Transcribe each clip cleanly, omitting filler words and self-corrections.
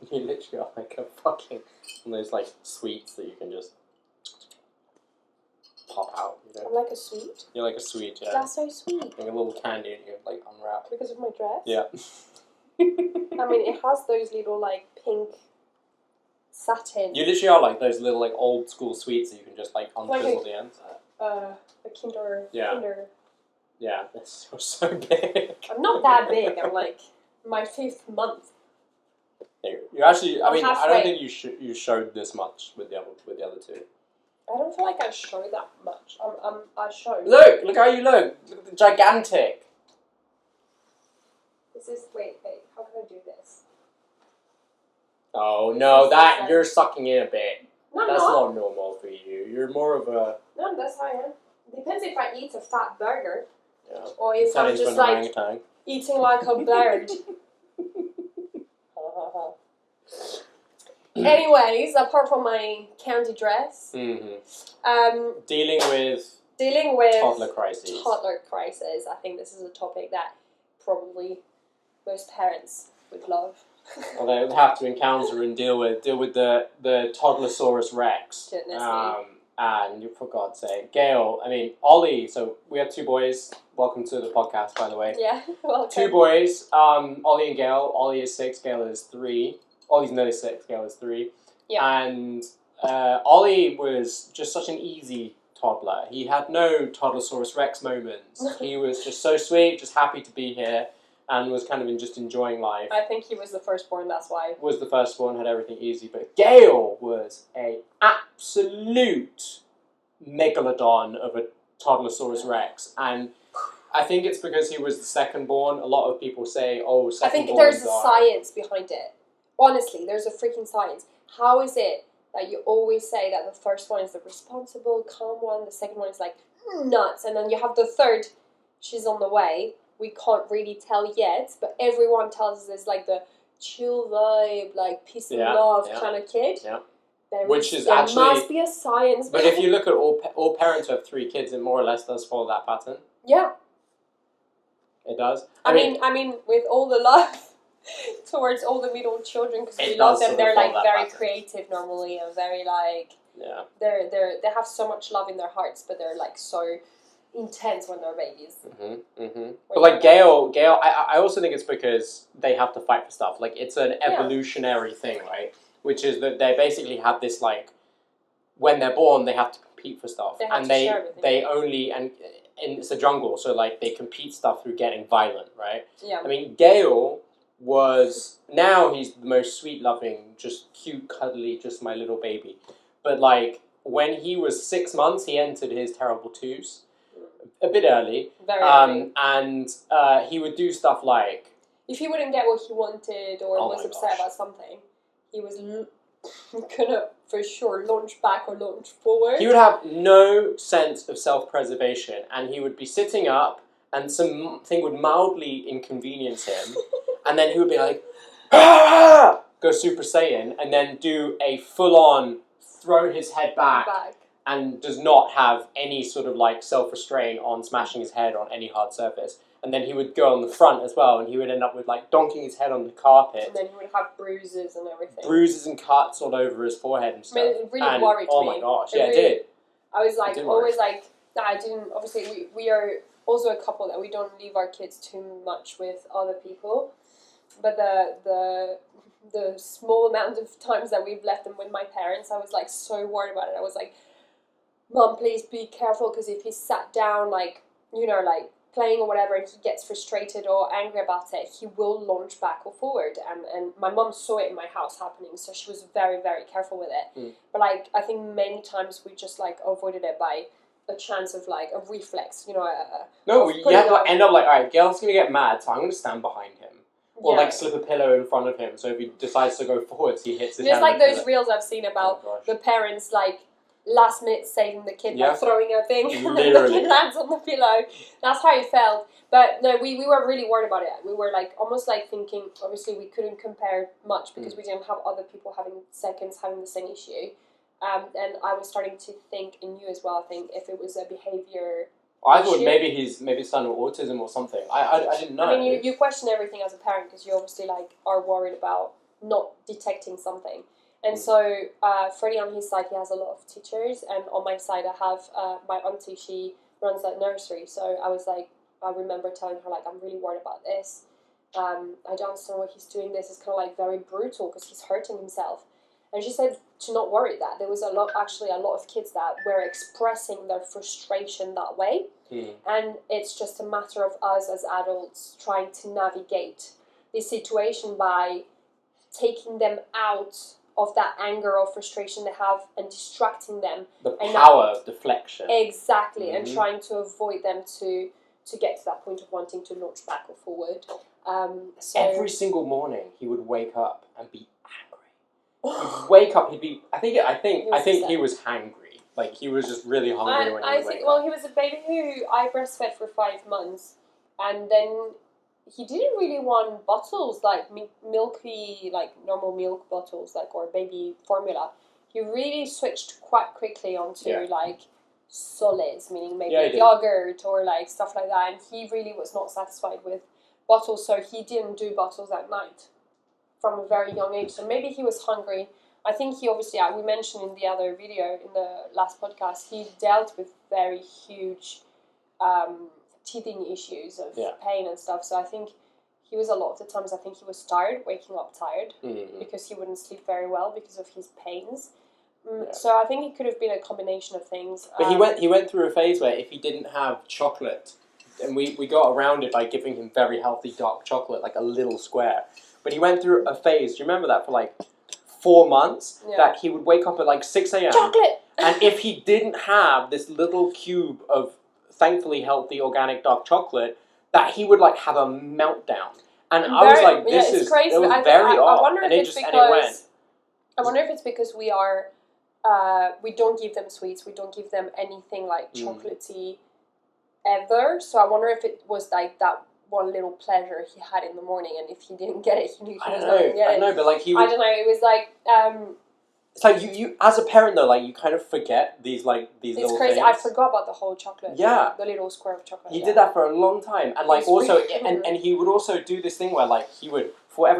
You literally are like a fucking one of those like sweets that you can just pop out. You know? I'm like a sweet. You're like a sweet, yeah. That's so sweet. Like a little candy and you like unwrap. Because of my dress? Yeah. I mean, it has those little like pink satin. You literally are like those little like old school sweets that you can just like untwizzle the ends. A Kinder. Yeah. Kinder. Yeah, it's so big. I'm not that big. I'm like my 5th month. You actually, I mean, halfway. I don't think you showed this much with the other two. I don't feel like I show that much. I show. Look how you look. Look at the gigantic. This is wait. How can I do this? Oh no, that you're sucking in a bit. No, That's not normal for you. You're more of a. No, that's how I am. Depends if I eat a fat burger. Yeah. Or if I'm just like eating like a bird. Anyways, apart from my candy dress, dealing with toddler crises. Toddler crisis. I think this is a topic that probably most parents would love. Well, they would have to encounter and deal with the toddler-saurus-rex. Goodness me. And for God's sake, Gail. I mean, Ollie. So we have 2 boys. Welcome to the podcast, by the way. Yeah, welcome. 2 boys. Ollie and Gail. Ollie is 6. Gail is 3. Ollie's nearly 6. Gail is 3. Yeah. And Ollie was just such an easy toddler. He had no toddler-saurus-rex moments. He was just so sweet, just happy to be here, and was kind of just enjoying life. I think he was the firstborn, that's why. Was the firstborn, had everything easy. But Gail was a absolute megalodon of a toddler-saurus-rex. And I think it's because he was the second-born. A lot of people say, oh, second-borns I think there's a science behind it. Honestly, there's a freaking science. How is it that you always say that the first one is the responsible, calm one, the second one is like nuts, and then you have the third, she's on the way. We can't really tell yet, but everyone tells us it's like the chill vibe, like peace and love kind of kid. Yeah. There actually must be a science. But if you look at all parents who have 3 kids, it more or less does follow that pattern. Yeah. It does. I mean, with all the love towards all the middle children, because we love them, they're like very creative normally and very like they have so much love in their hearts, but they're like so intense when they're babies. But like Gail, I also think it's because they have to fight for stuff. Like it's an evolutionary thing, right? Which is that they basically have this like when they're born, they have to compete for stuff, they only and it's a jungle, so like they compete stuff through getting violent, right? Yeah. I mean, Gail was now he's the most sweet, loving, just cute, cuddly, just my little baby. But like when he was 6 months, he entered his terrible 2s. A bit early. Very early. And he would do stuff like... If he wouldn't get what he wanted or was upset about something, he was gonna, for sure, launch back or launch forward. He would have no sense of self-preservation, and he would be sitting up, and something would mildly inconvenience him, and then he would be like, ah! Go Super Saiyan, and then do a full-on, throw his head back. And does not have any sort of like self-restraint on smashing his head on any hard surface. And then he would go on the front as well, and he would end up with like donking his head on the carpet. And then he would have bruises and everything. Bruises and cuts all over his forehead and stuff. I mean, it really worried me. Oh my gosh, it did. I was like, always like, I didn't, obviously we are also a couple that we don't leave our kids too much with other people. But the small amount of times that we've left them with my parents, I was like so worried about it. I was like, Mom, please be careful, because if he's sat down, like, you know, like playing or whatever, and he gets frustrated or angry about it, he will launch back or forward. And my mom saw it in my house happening, so she was very, very careful with it. But like, I think many times we just like avoided it by a chance of like a reflex, you know. You have to end up like, all right, Gail's gonna get mad, so I'm gonna stand behind him. Or like slip a pillow in front of him, so if he decides to go forwards, he hits his head. There's like those reels I've seen about the parents like last minute saving the kid by throwing a thing and then the kid lands on the pillow. That's how it felt. But no, we were really worried about it. We were like almost like thinking, obviously we couldn't compare much because we didn't have other people having the same issue. And I was starting to think, and you as well, I think, if it was a behavior I thought maybe his son with autism or something. I didn't know. I mean, you question everything as a parent because you obviously like are worried about not detecting something. And so Freddie on his side, he has a lot of teachers, and on my side I have my auntie, she runs that nursery. So I was like, I remember telling her, like, I'm really worried about this. I don't understand why he's doing this. It's kind of like very brutal because he's hurting himself. And she said to not worry, that there was a lot of kids that were expressing their frustration that way. And it's just a matter of us as adults trying to navigate this situation by taking them out of that anger or frustration they have and distracting them. The power of deflection. Exactly, and trying to avoid them to get to that point of wanting to launch back or forward. So every single morning he would wake up and be angry. He'd wake up, he'd be. I think he was hangry. Like, he was just really hungry when he would wake up. Well, he was a baby who I breastfed for 5 months, and then he didn't really want bottles, like milky, like normal milk bottles, like, or baby formula. He really switched quite quickly onto like solids, meaning maybe yogurt or like stuff like that. And he really was not satisfied with bottles, so he didn't do bottles at night from a very young age. So maybe he was hungry. I think he obviously, we mentioned in the other video, in the last podcast, he dealt with very huge teething issues of pain and stuff. So I think he was, a lot of the times, I think he was tired, waking up tired, because he wouldn't sleep very well because of his pains. So I think it could have been a combination of things. But he went through a phase where if he didn't have chocolate, and we got around it by giving him very healthy dark chocolate, like a little square. But he went through a phase, do you remember that, for like 4 months, that he would wake up at like 6 a.m. Chocolate! And if he didn't have this little cube of thankfully healthy organic dark chocolate, that he would like have a meltdown. And I was like, this is crazy. It was very odd. I wonder if it's because we are, we don't give them sweets, we don't give them anything like chocolatey ever. So I wonder if it was like that one little pleasure he had in the morning, and if he didn't get it, he knew he was going to get it. I know, but like he would, I don't know, it was like... it's like you as a parent though, like you kind of forget these little things. It's crazy, I forgot about the whole chocolate. Yeah. The little square of chocolate. He did that for a long time. And like also, and he would also do this thing where like he would,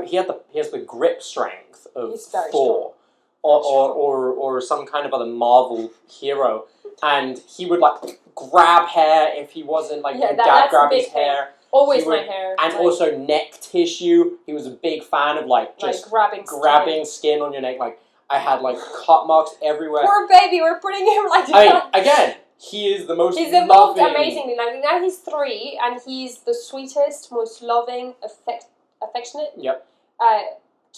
he has the grip strength of 4. Or some kind of other Marvel hero. And he would like grab hair if he wasn't like, dad grab his hair. Always my hair. And also neck tissue. He was a big fan of like just grabbing skin on your neck. Like I had like cut marks everywhere. Poor baby, we're putting him like I mean, again, he is the most He's evolved amazingly. Now he's 3 and he's the sweetest, most loving, affectionate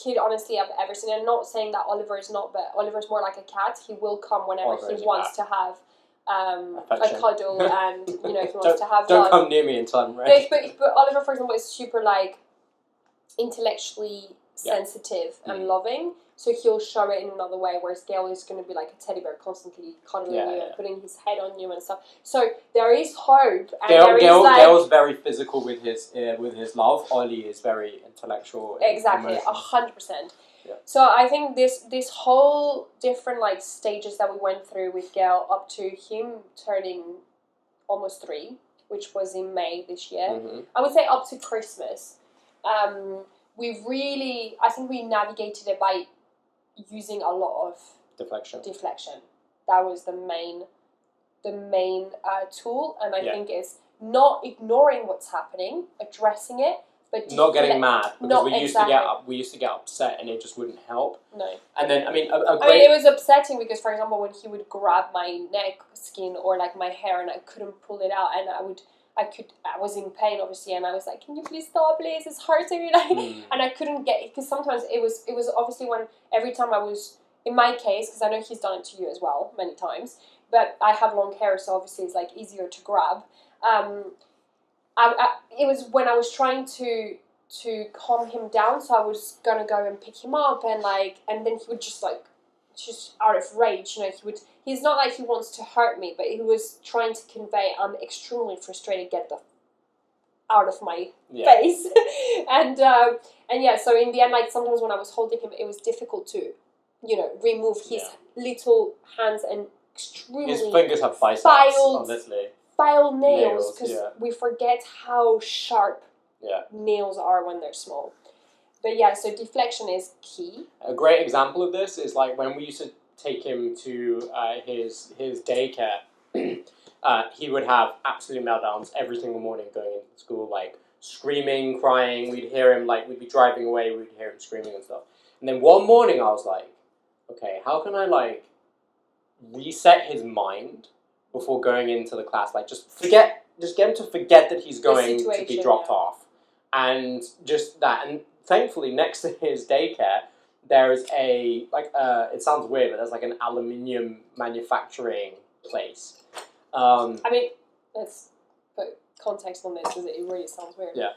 kid, honestly, I've ever seen. I'm not saying that Oliver is not, but Oliver's more like a cat. He will come whenever he wants to have a cuddle, and he wants to have don't love. come near me until I'm ready. But Oliver, for example, is super like intellectually sensitive and loving, so he'll show it in another way, whereas Gail is going to be like a teddy bear, constantly cuddling you and putting his head on you and stuff. So there is hope, and Gail's very physical with his love. Ollie is very intellectual. Exactly, 100%. Yeah. So I think this whole different like stages that we went through with Gail up to him turning almost 3, which was in May this year. I would say up to Christmas. I think we navigated it by using a lot of deflection. That was the main tool, and I think it's not ignoring what's happening, addressing it, but not getting mad, because we used to get upset and it just wouldn't help. No. And then it was upsetting because, for example, when he would grab my neck skin or like my hair and I couldn't pull it out, and I was in pain obviously, and I was like, can you please stop, please, it's hurting me, and I couldn't get it, because sometimes it was obviously when every time I was, in my case, because I know he's done it to you as well many times, but I have long hair, so obviously it's like easier to grab. It was when I was trying to calm him down, so I was gonna go and pick him up, and then he would just out of rage, he's not like he wants to hurt me, but he was trying to convey, I'm extremely frustrated, get the out of my face. and so in the end, like sometimes when I was holding him, it was difficult to, remove his little hands and extremely his fingers have biceps, honestly. File nails, because we forget how sharp nails are when they're small. But yeah, so deflection is key. A great example of this is like when we used to take him to his daycare. He would have absolute meltdowns every single morning going into school, like screaming, crying. We'd hear him, like, we'd be driving away, we'd hear him screaming and stuff. And then one morning I was like, okay, how can I, like, reset his mind before going into the class? Like, just get him to forget that he's going to be dropped off. And just that. And thankfully, next to his daycare, there is it sounds weird, but there's like an aluminium manufacturing place. I mean, let's put context on this because it really sounds weird. Yeah.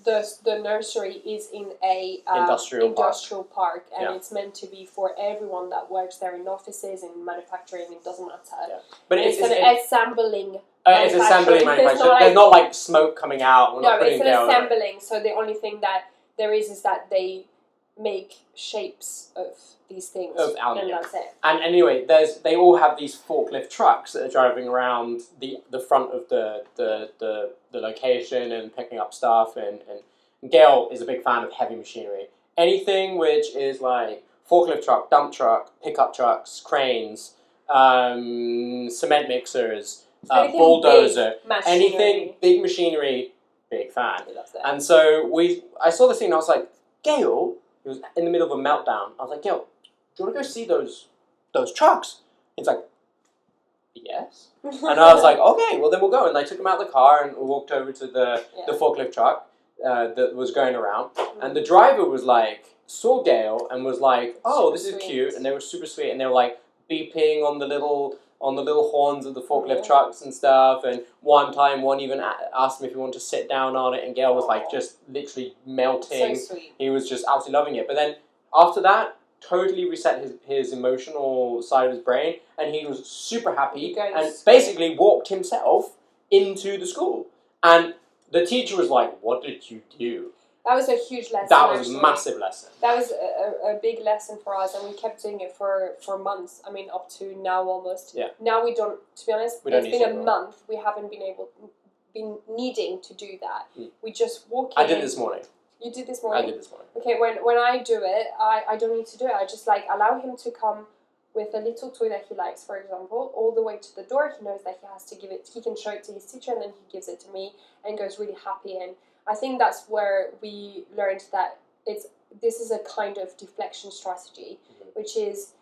The nursery is in a industrial park, and it's meant to be for everyone that works there in offices and manufacturing. It doesn't matter. Yeah. But it's an assembling. It's assembling manufacturing. There's not like smoke coming out. No, it's an assembling. So the only thing that there is that they make shapes of these things, of aluminium. And that's it. And anyway, they all have these forklift trucks that are driving around the front of the location and picking up stuff. And Gail is a big fan of heavy machinery. Anything which is like forklift truck, dump truck, pickup trucks, cranes, cement mixers, bulldozer, anything big machinery, big fan. And so I saw this thing and I was like, Gail. He was in the middle of a meltdown. I was like, Gail, do you want to go see those trucks? He's like, yes. And I was like, okay, well then we'll go. And I took him out of the car and we walked over to the forklift truck that was going around. And the driver was like, saw Gail and was like, oh, this is cute. And they were super sweet. And they were like beeping on the little horns of the forklift trucks and stuff. And one time, one even asked him if he wanted to sit down on it. And Gail was like just literally melting. So sweet. He was just absolutely loving it. But then after that, totally reset his emotional side of his brain. And he was super happy and basically walked himself into the school. And the teacher was like, what did you do? That was a huge lesson. That was a massive lesson. That was a big lesson for us, and we kept doing it for months. I mean, up to now almost. Yeah. Now we don't. To be honest, it's been a month. We haven't been needing to do that. We just walk in. I did this morning. You did this morning? I did this morning. Okay, when I do it, I don't need to do it. I just like allow him to come with a little toy that he likes, for example, all the way to the door. He knows that he has to give it. He can show it to his teacher, and then he gives it to me, and goes really happy. And I think that's where we learned that this is a kind of deflection strategy, which is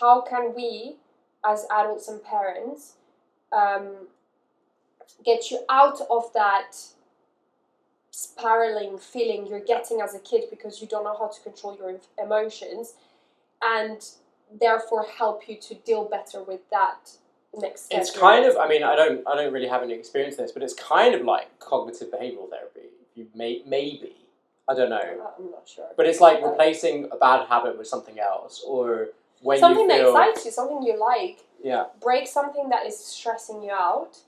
how can we, as adults and parents, get you out of that spiraling feeling you're getting as a kid because you don't know how to control your emotions, and therefore help you to deal better with that next step. It's kind of, I mean, I don't really have any experience in this, but it's kind of like cognitive behavioural therapy. You maybe, I don't know. I'm not sure. But it's like replacing a bad habit with something else, or when something you feel... that excites you, something you like. Yeah. Break something that is stressing you out.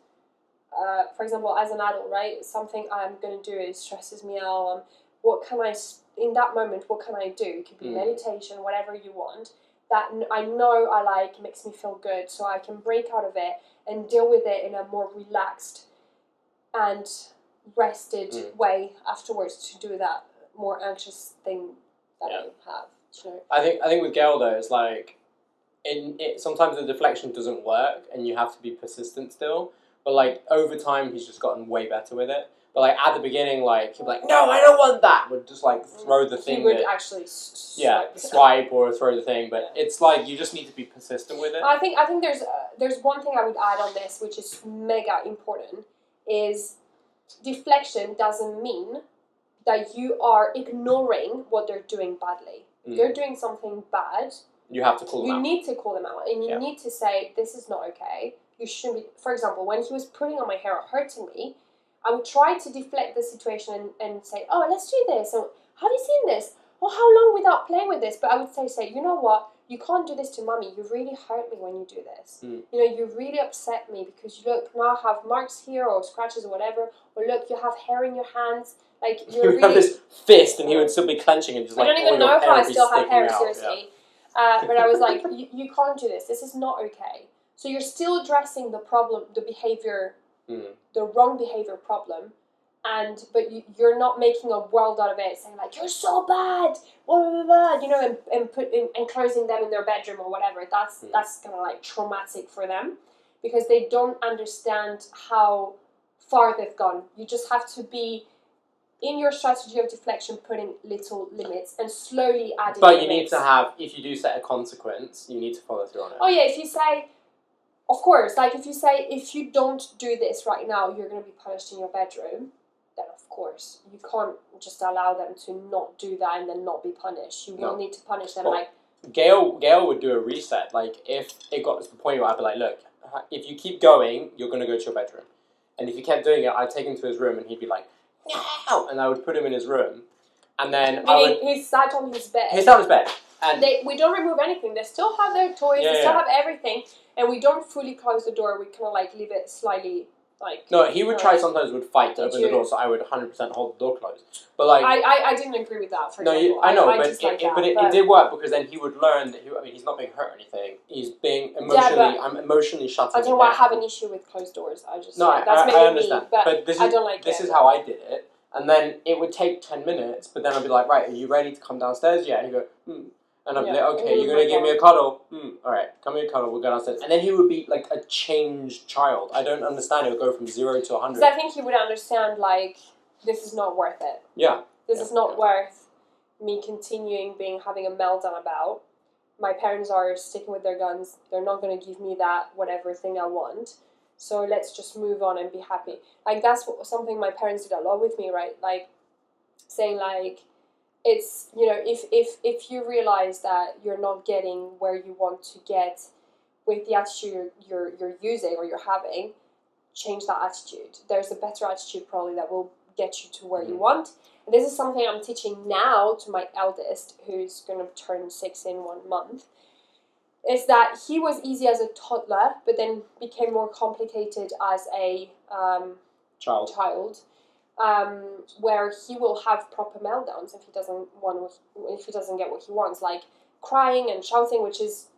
For example, as an adult, right? Something I'm going to do is stresses me out. What can I, in that moment, what can I do? It could be meditation, whatever you want. That I know I like, makes me feel good, so I can break out of it and deal with it in a more relaxed and rested way afterwards to do that more anxious thing that I have. So. I think with Gail though, it's like sometimes the deflection doesn't work and you have to be persistent still. But like over time, he's just gotten way better with it. But like at the beginning, like he'd be like, "No, I don't want that." Would just like throw the thing. He would actually swipe or throw the thing. But it's like you just need to be persistent with it. I think there's one thing I would add on this, which is mega important, is deflection doesn't mean that you are ignoring what they're doing badly. If they're doing something bad, you have to call them out. You need to call them out, and you need to say, "This is not okay. You shouldn't be." For example, when he was putting on my hair or hurting me, I would try to deflect the situation and say, "Oh, let's do this. And have you seen this? Oh, how long without playing with this?" But I would say, "You know what? You can't do this to mommy. You really hurt me when you do this. You know, you really upset me because you look now have marks here or scratches or whatever. Or look, you have hair in your hands. Like you're you would have this fist, and he would still be clenching and just like. I don't even know how I still have hair. Out. Seriously, but I was like, you can't do this. This is not okay. So you're still addressing the problem, the behavior, the wrong behavior problem, but you're not making a world out of it, saying like you're so bad, blah, blah, blah, you know, and closing them in their bedroom or whatever. That's kind of like traumatic for them, because they don't understand how far they've gone. You just have to be in your strategy of deflection, putting little limits and slowly adding. But limits. you need to have, if you do set a consequence, you need to follow through on it. Oh yeah, if you say, of course, like if you say, if you don't do this right now, you're going to be punished in your bedroom, then of course you can't just allow them to not do that and then not be punished. You will need to punish them. Well, like Gail would do a reset. Like if it got to the point where I'd be like, look, if you keep going, you're going to go to your bedroom. And if he kept doing it, I'd take him to his room and he'd be like, no! And I would put him in his room. And then he sat on his bed. He sat on his bed. And we don't remove anything. They still have their toys. They still have everything. And we don't fully close the door. We kind of like leave it slightly like... No, he would try sometimes would fight to open the door, so I would 100% hold the door closed. But like... I didn't agree with that, for example. I know, but it did work, because then he would learn that he's not being hurt or anything. He's being emotionally... I'm emotionally shutting I don't know why I have an issue with closed doors. I just... No, that's I understand. Me, but I don't like This is how I did it. And then it would take 10 minutes, but then I'd be like, right, are you ready to come downstairs? Yeah. And he'd go, And I'd be like, okay, you're going to give me a cuddle? All right, come here, cuddle, we'll go downstairs. And then he would be like a changed child. I don't understand. It would go from 0 to 100. Because I think he would understand, like, this is not worth it. Yeah. This is not worth me continuing having a meltdown about. My parents are sticking with their guns. They're not going to give me that whatever thing I want. So let's just move on and be happy. Like, that's something my parents did a lot with me, right? Like, saying, like, it's, you know, if you realize that you're not getting where you want to get with the attitude you're using or you're having, change that attitude. There's a better attitude probably that will get you to where you want. And this is something I'm teaching now to my eldest, who's going to turn 6 in 1 month. Is that he was easy as a toddler, but then became more complicated as a child, where he will have proper meltdowns if he doesn't get what he wants, like crying and shouting, which is,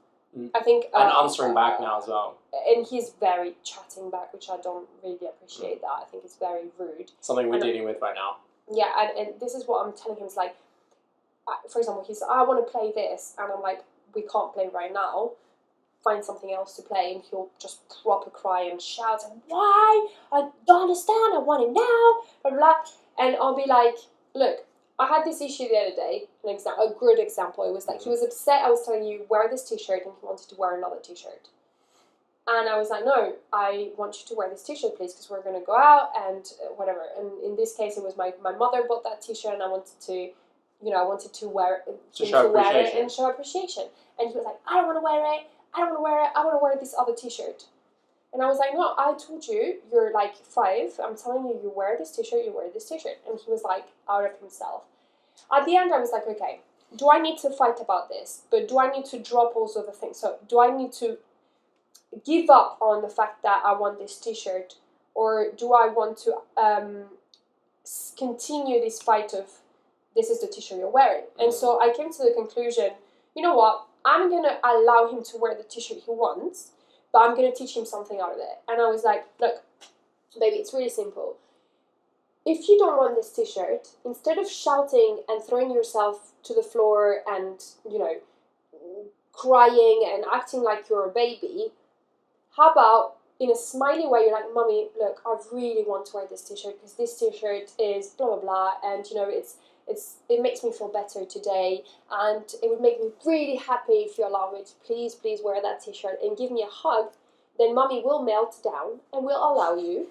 I think, and answering back now as well. And he's very chatting back, which I don't really appreciate. That I think it's very rude. Something we're dealing with right now. Yeah, and this is what I'm telling him. It's like, for example, he's, I want to play this, and I'm like, we can't play right now, find something else to play, and he'll just proper cry and shout, and why? I don't understand, I want it now, blah, blah, blah. And I'll be like, look, I had this issue the other day, a good example, it was like, he was upset, I was telling you, wear this t-shirt, and he wanted to wear another t-shirt. And I was like, no, I want you to wear this t-shirt, please, because we're going to go out, and whatever. And in this case, it was my mother bought that t-shirt, and I wanted to wear it and show appreciation. And he was like, I don't want to wear it, I want to wear this other t-shirt. And I was like, no, I told you, you're like 5, I'm telling you, you wear this t-shirt, you wear this t-shirt. And he was like, out of himself. At the end, I was like, okay, do I need to fight about this? But do I need to drop also the things? So do I need to give up on the fact that I want this t-shirt? Or do I want to continue this fight of, this is the t-shirt you're wearing? And so I came to the conclusion, you know what, I'm going to allow him to wear the t-shirt he wants, but I'm going to teach him something out of it. And I was like, look, baby, it's really simple. If you don't want this t-shirt, instead of shouting and throwing yourself to the floor and, you know, crying and acting like you're a baby, how about in a smiley way, you're like, Mummy, look, I really want to wear this t-shirt because this t-shirt is blah, blah, blah, and, you know, it makes me feel better today, and it would make me really happy if you allow me to please wear that t-shirt and give me a hug. Then Mummy will melt down and will allow you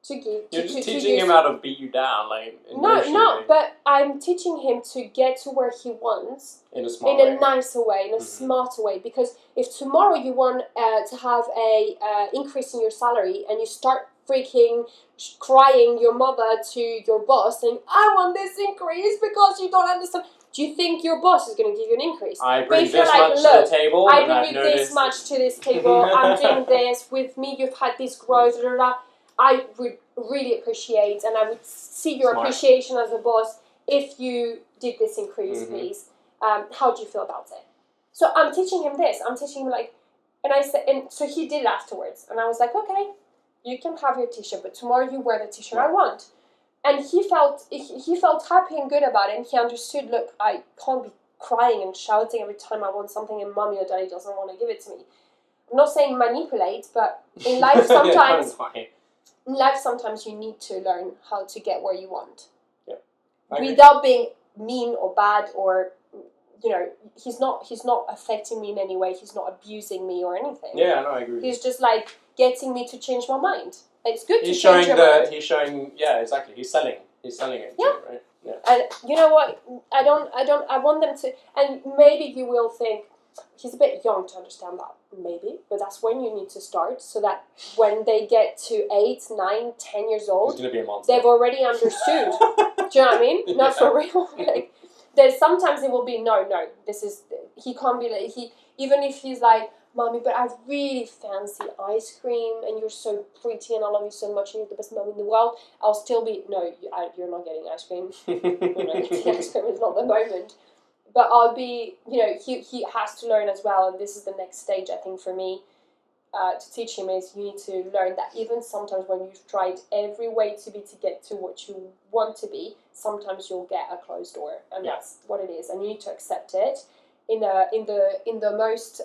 to give. You're just teaching him how to beat you down, like no, but I'm teaching him to get to where he wants in a smart way. A nicer way, in a smarter way. Because if tomorrow you want to have a increase in your salary and you start freaking crying your mother to your boss saying, I want this increase because you don't understand. Do you think your boss is going to give you an increase? I bring this much to the table. I bring you this much to this table. I'm doing this. With me, you've had this growth. Blah, blah, blah. I would really appreciate, and I would see your appreciation as a boss if you did this increase, please. How do you feel about it? So I'm teaching him this. I'm teaching him like, and I said, and so he did it afterwards. And I was like, okay, you can have your t-shirt, but tomorrow you wear the t-shirt I want. And he felt happy and good about it, and he understood, look, I can't be crying and shouting every time I want something and mommy or daddy doesn't want to give it to me. I'm not saying manipulate, but in life sometimes in life sometimes you need to learn how to get where you want. Yeah. Without being mean or bad, or he's not affecting me in any way, he's not abusing me or anything. Yeah, no, I agree. He's just like getting me to change my mind. It's good to change your mind. He's showing, yeah, exactly. He's selling it. Yeah. Too, right? Yeah. And you know what? I want them to, and maybe you will think, he's a bit young to understand that, maybe, but that's when you need to start, so that when they get to 8, 9, 10 years old, he's gonna be a monster. They've already understood. Do you know what I mean? Not for real. Like, there's sometimes it will be, no, this is, he can't be like, even if he's like, mommy, but I really fancy ice cream, and you're so pretty, and I love you so much, and you're the best mom in the world, I'll still be, no, you're not getting ice cream. You're not getting ice cream, it's not the moment. But I'll be, he has to learn as well, and this is the next stage, I think, for me, to teach him, is you need to learn that even sometimes when you've tried every way to get to what you want to be, sometimes you'll get a closed door, and that's what it is, and you need to accept it in the most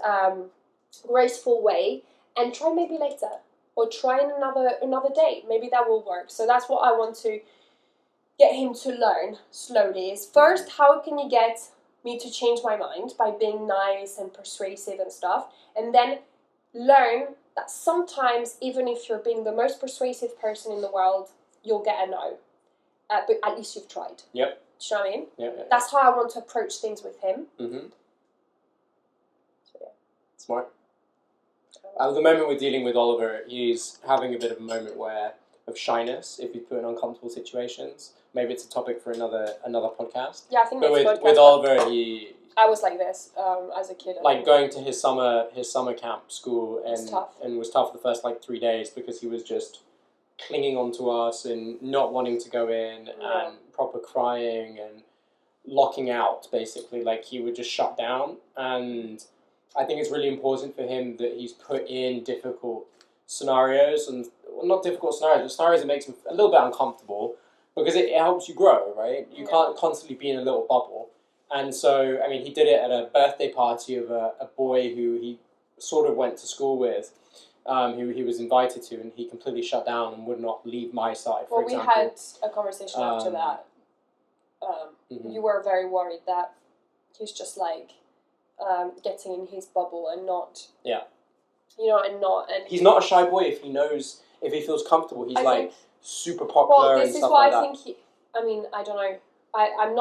graceful way, and try maybe later, or try another day, maybe that will work. So that's what I want to get him to learn slowly, is first, how can you get me to change my mind by being nice and persuasive and stuff, and then learn that sometimes, even if you're being the most persuasive person in the world, you'll get a no, but at least you've tried. Yep. Do you know what I mean? Yeah. That's how I want to approach things with him. Mm-hmm. So yeah. Smart. At the moment we're dealing with Oliver, he's having a bit of a moment of shyness if he's put in uncomfortable situations. Maybe it's a topic for another podcast. Yeah, I think but that's with Oliver, I was like this as a kid. Like going to his summer camp school, and was tough the first 3 days, because he was just clinging onto us and not wanting to go in, and proper crying and locking out, basically. Like, he would just shut down. And I think it's really important for him that he's put in difficult scenarios, and not difficult scenarios, but scenarios that makes him a little bit uncomfortable, because it helps you grow, right? You can't constantly be in a little bubble. And so, I mean, he did it at a birthday party of a boy who he sort of went to school with, who he was invited to, and he completely shut down and would not leave my side, for example. Well, we had a conversation after that. You were very worried that he's just getting in his bubble and not... Yeah. And he's not a shy boy if he feels comfortable. He's super popular and stuff like that. Well, this is why I think I don't know. I'm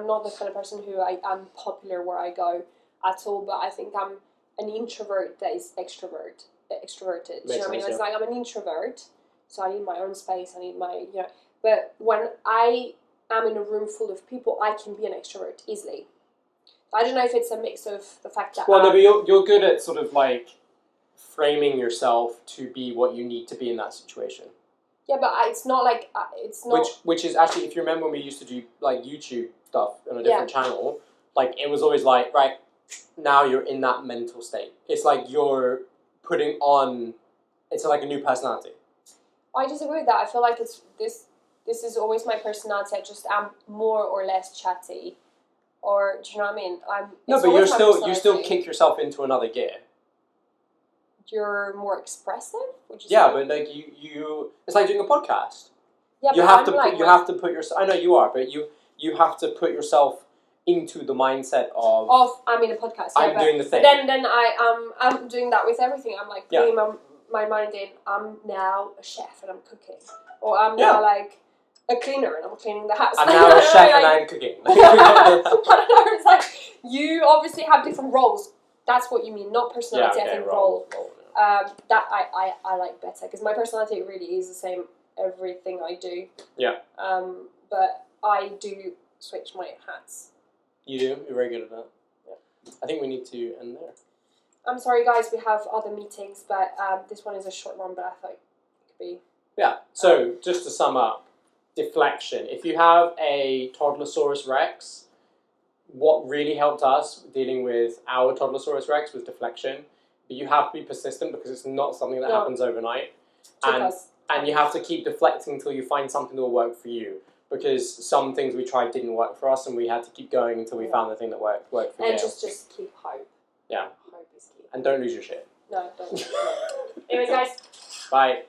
not the kind of person who I'm popular where I go at all, but I think I'm an introvert that is extroverted. Do you know what I mean? It's like I'm an introvert, so I need my own space, I need my, but when I am in a room full of people, I can be an extrovert easily. I don't know if it's a mix of the fact that but you're good at sort of framing yourself to be what you need to be in that situation. Yeah, but it's not like it's not. Which is actually, if you remember when we used to do YouTube stuff on a different channel, it was always right now you're in that mental state. It's like you're putting on. It's like a new personality. I disagree with that. I feel like it's this is always my personality. I'm more or less chatty, or do you know what I mean? No, but you still kick yourself into another gear. You're more expressive? Would you say? Yeah, but you it's like doing a podcast. Yeah, you have to put yourself. I know you are, but you have to put yourself into the mindset of I'm in a podcast. I'm doing the thing. Then I'm doing that with everything. I'm putting my mind in. I'm now a chef and I'm cooking, or I'm now a cleaner and I'm cleaning the house. I'm now a chef and I'm cooking. I don't know. It's like you obviously have different roles. That's what you mean, not personality. I think role. That I like better, because my personality really is the same everything I do. Yeah. But I do switch my hats. You do? You're very good at that. Yeah. I think we need to end there. I'm sorry, guys. We have other meetings, but this one is a short one. But I thought it could be. Yeah. So just to sum up, deflection. If you have a toddler-saurus-rex, what really helped us dealing with our toddler-saurus-rex was deflection. But you have to be persistent, because it's not something that happens overnight. And you have to keep deflecting until you find something that will work for you. Because some things we tried didn't work for us, and we had to keep going until we found the thing that worked for you. And just keep hope. Yeah. Hope is key. And don't lose your shit. No, don't. Anyways, guys. Bye.